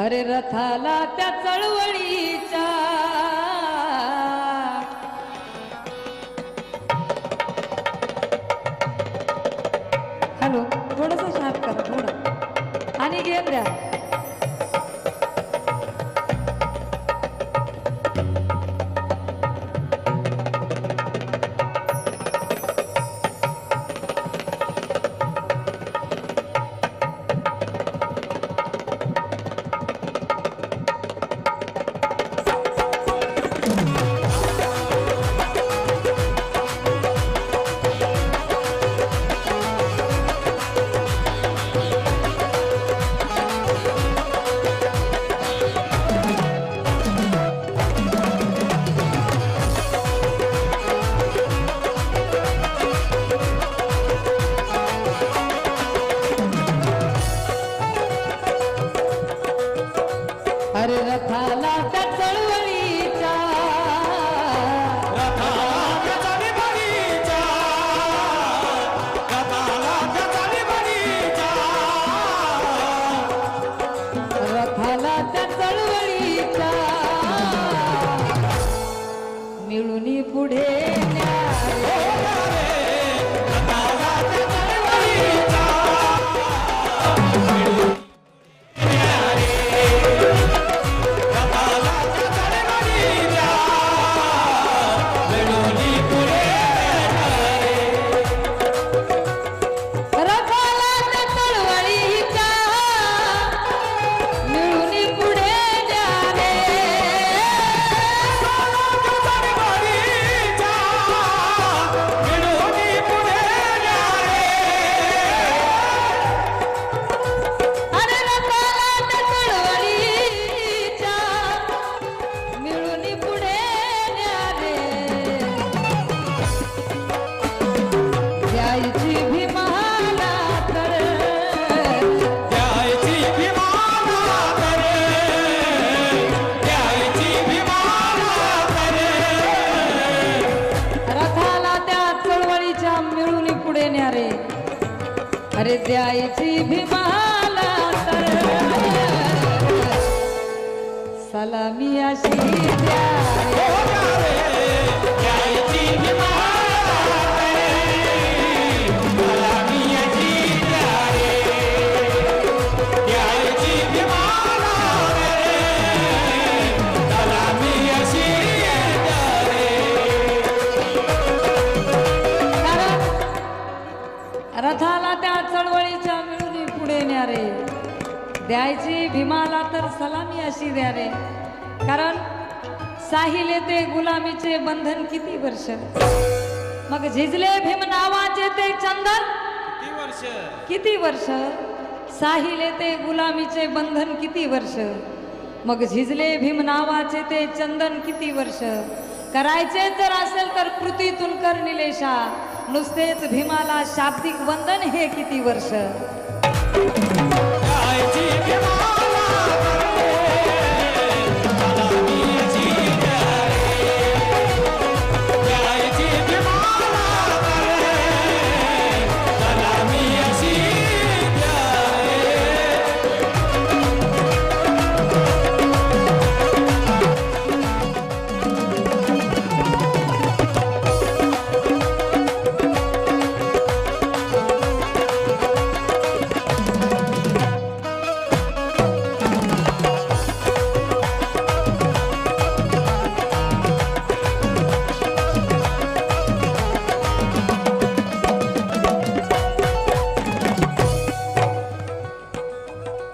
अरे रथाला त्या चळवळीच्या हॅलो थोडंसं शांत करा थोडं आणि गेम द्या. अरे रथाला त्या चळवळीच्या रथाला त्या चळवळीच्या मिळून पुढे अरे द्यायची भीमाला तर सलामी अशी द्या रथाला त्या चळवळीच्या मिळून पुढे न्यारे द्यायची भीमाला तर सलामी अशी द्या रे. कारण साहिले ते गुलामीचे बंधन किती वर्ष मग झिजले भीम नावाचे ते चंदन किती वर्ष साहिले ते गुलामीचे बंधन किती वर्ष मग झिजले भीम नावाचे ते चंदन किती वर्ष करायचे जर असेल तर कृतीतून कर निलेशा नुसतेच भीमाला शाब्दिक वंदन हे किती वर्ष.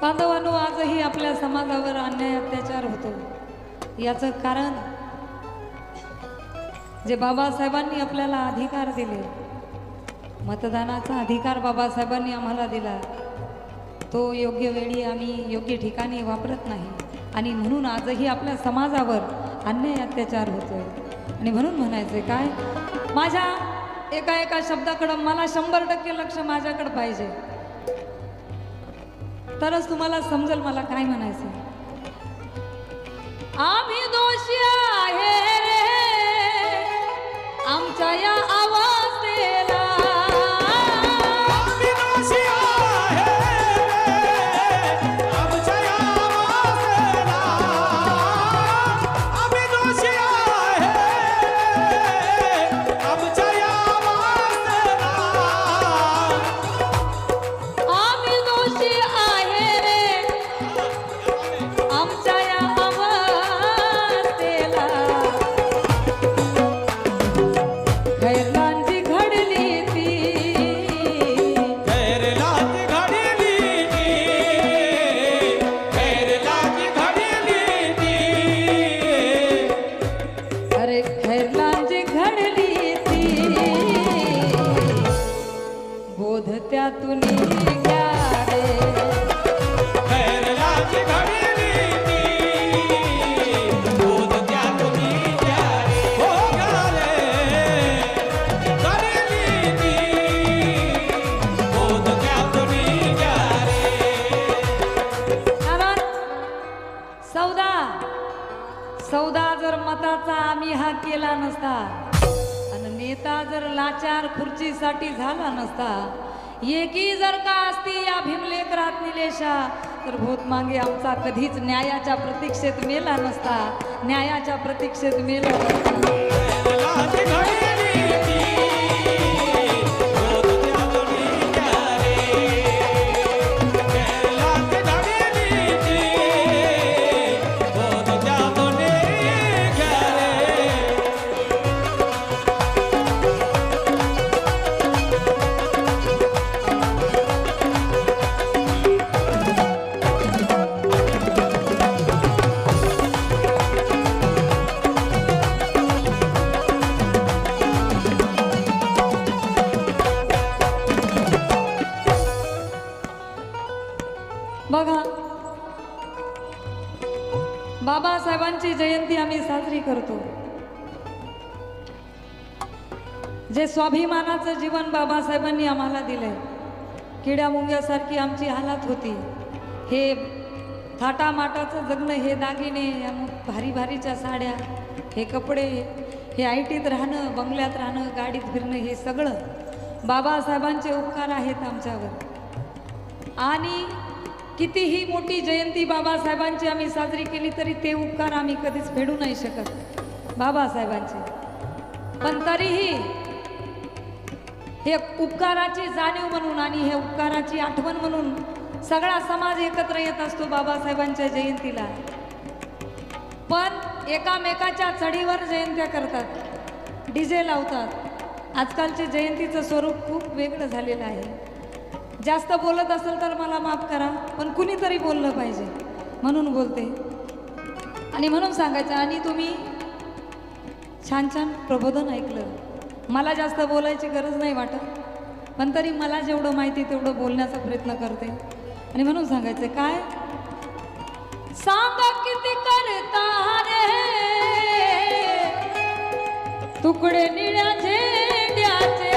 बांधवांनो आजही आपल्या समाजावर अन्याय अत्याचार होतो. याचं कारण जे बाबासाहेबांनी आपल्याला अधिकार दिले मतदानाचा अधिकार बाबासाहेबांनी आम्हाला दिला तो योग्य वेळी आम्ही योग्य ठिकाणी वापरत नाही आणि म्हणून आजही आपल्या समाजावर अन्याय अत्याचार होतोय. आणि म्हणून म्हणायचंय काय माझ्या एका शब्दाकडं मला 100% लक्ष माझ्याकडे पाहिजे तरच तुम्हाला समजेल मला काय म्हणायचं. आम्ही दोषी आहे रे आमच्या या आवाजेला आम्ही दोषी आहे रे आमच्या या आवाजेला सौदा जर मताचा आम्ही हा केला नसता आणि नेता जर लाचार खुर्चीसाठी झाला नसता, एकी जर का असती या भीमलेकरात निलेशा, तर भूत मागे आमचा कधीच न्यायाच्या प्रतीक्षेत मेला नसता, न्यायाच्या प्रतीक्षेत मेला नसता. बघा, बाबासाहेबांची जयंती आम्ही साजरी करतो. जे स्वाभिमानाचं जीवन बाबासाहेबांनी आम्हाला दिलंय, किड्या मुंग्यासारखी आमची हालत होती, हे थाटामाटाचं जगणं, हे दागिने, या भारी भारीच्या साड्या, हे कपडे, हे आयटीत राहणं, बंगल्यात राहणं, गाडीत फिरणं, हे सगळं बाबासाहेबांचे उपकार आहेत आमच्यावर. आणि कितीही मोठी जयंती बाबासाहेबांची आम्ही साजरी केली तरी ते उपकार आम्ही कधीच फेडू नाही शकत बाबासाहेबांचे. पण तरीही हे उपकाराची जाणीव म्हणून आणि हे उपकाराची आठवण म्हणून सगळा समाज एकत्र येत असतो बाबासाहेबांच्या जयंतीला. पण एकामेकाच्या चढीवर जयंत्या करतात, डीजे लावतात. आजकालचे जयंतीचं स्वरूप खूप वेगळं झालेलं आहे. जास्त बोलत असेल तर मला माफ करा, पण कुणीतरी बोललं पाहिजे म्हणून बोलते. आणि म्हणून सांगायचं, आणि तुम्ही छान छान प्रबोधन ऐकलं. मला जास्त बोलायची गरज नाही वाटत, पण तरी मला जेवढं माहिती तेवढं बोलण्याचा प्रयत्न करते. आणि म्हणून सांगायचं, काय सांगा किती करता रे तुकडे निळ्या झेंड्याचे,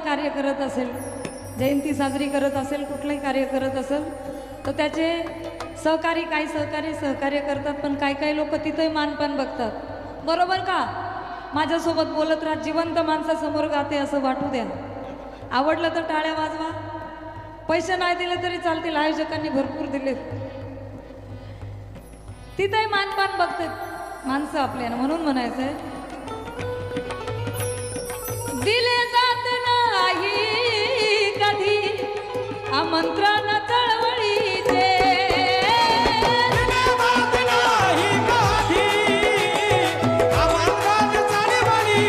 कार्य करत असेल, जयंती साजरी करत असेल, कुठलंही कार्य करत असेल, तर त्याचे सहकारी काही सहकार्य करतात. पण काही लोक तिथंही मानपान बघतात. बरोबर का? माझ्यासोबत बोलत राहा, जिवंत माणसासमोर गाते असं वाटू द्या. आवडलं तर टाळ्या वाजवा, पैसे नाही दिले तरी चालतील, आयोजकांनी भरपूर दिले. तिथंही मानपान बघतात माणसं आपल्याला. म्हणून म्हणायचंय, दिले जात नाही कधी आमंत्रण चळवळीचे, दिले जात नाही कधी आमंत्रण चळवळीचे,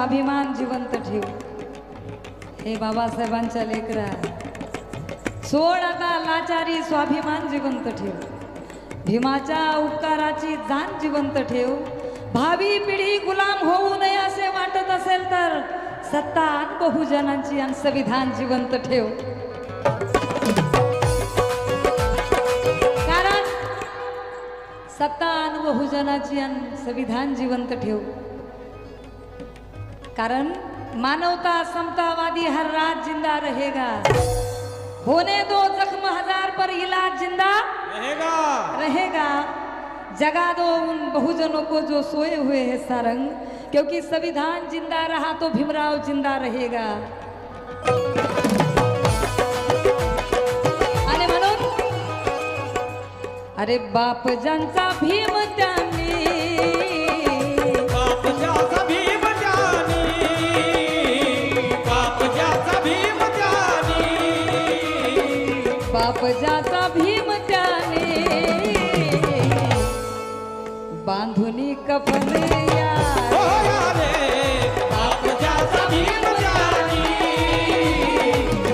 स्वाभिमान जिवंत ठेव. हे बाबासाहेबांच्या लेकरा, सोड आता लाचारी, स्वाभिमान जिवंत ठेव. भीमाच्या उपकाराची जाण जिवंत ठेव. भावी पिढी गुलाम होऊ नये असे वाटत असेल तर सत्ता आण बहुजनांची आणि संविधान जिवंत ठेव. कारण सत्ता आण बहुजनाची आणि संविधान जिवंत ठेव. कारण मानवता समतावादी हर रात जिंदा रहेगा. होने दो जख्म हजार पर इलाज जिंदा रहेगा. जगा दो उन बहुजनों को जो सोए हुए हैं सारंग, क्योंकि संविधान जिंदा रहा तो भीमराव जिंदा रहेगा. आणि म्हणून अरे बाप ज्यांचा भीम त्यांनी, बाप ज्याचा भीम ज्यानी, बाप ज्याचा भीम ज्यानी, बाप ज्याचा भीम त्याने बांधुनी कफन हो यारे. बाप ज्याचा भीम ज्यानी,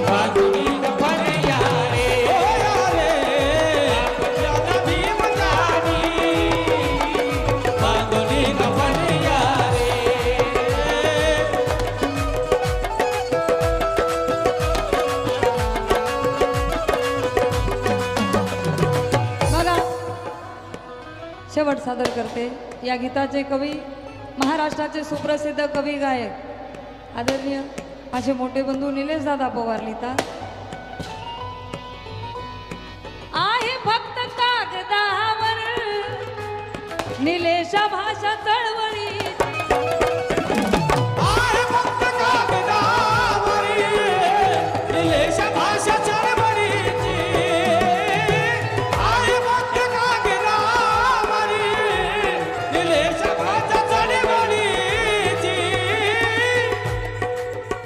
बांधुनी कफन यारे. हो यारे. बाप ज्याचा भीम ज्यानी, बांधुनी कफन यारे. बघा, शेवट सादर करते. या गीताचे कवी महाराष्ट्राचे सुप्रसिद्ध कवी गायक आदरणीय माझे मोठे बंधू निलेश दादा पवार लिहितात. आहे फक्त कागदावर निलेशा भाषा चळवळी. आहे फक्त कागदावरी निलेश भाषा चळवळीची. आहे फक्त कागदावरी निलेश भाषा चळवळीची.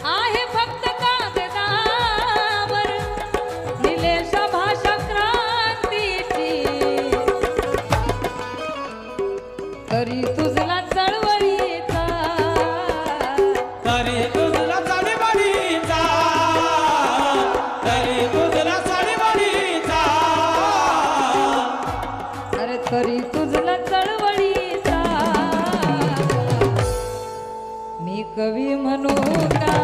आहे फक्त कागदावर निलेशा भाषा क्रांतीची. तरी तुझला चळवळीचा, तरी तुझला चळवळीचा, तरी तुझला चळवळीचा. अरे तरी तुझला चळवळीचा. मी कवी म्हणू का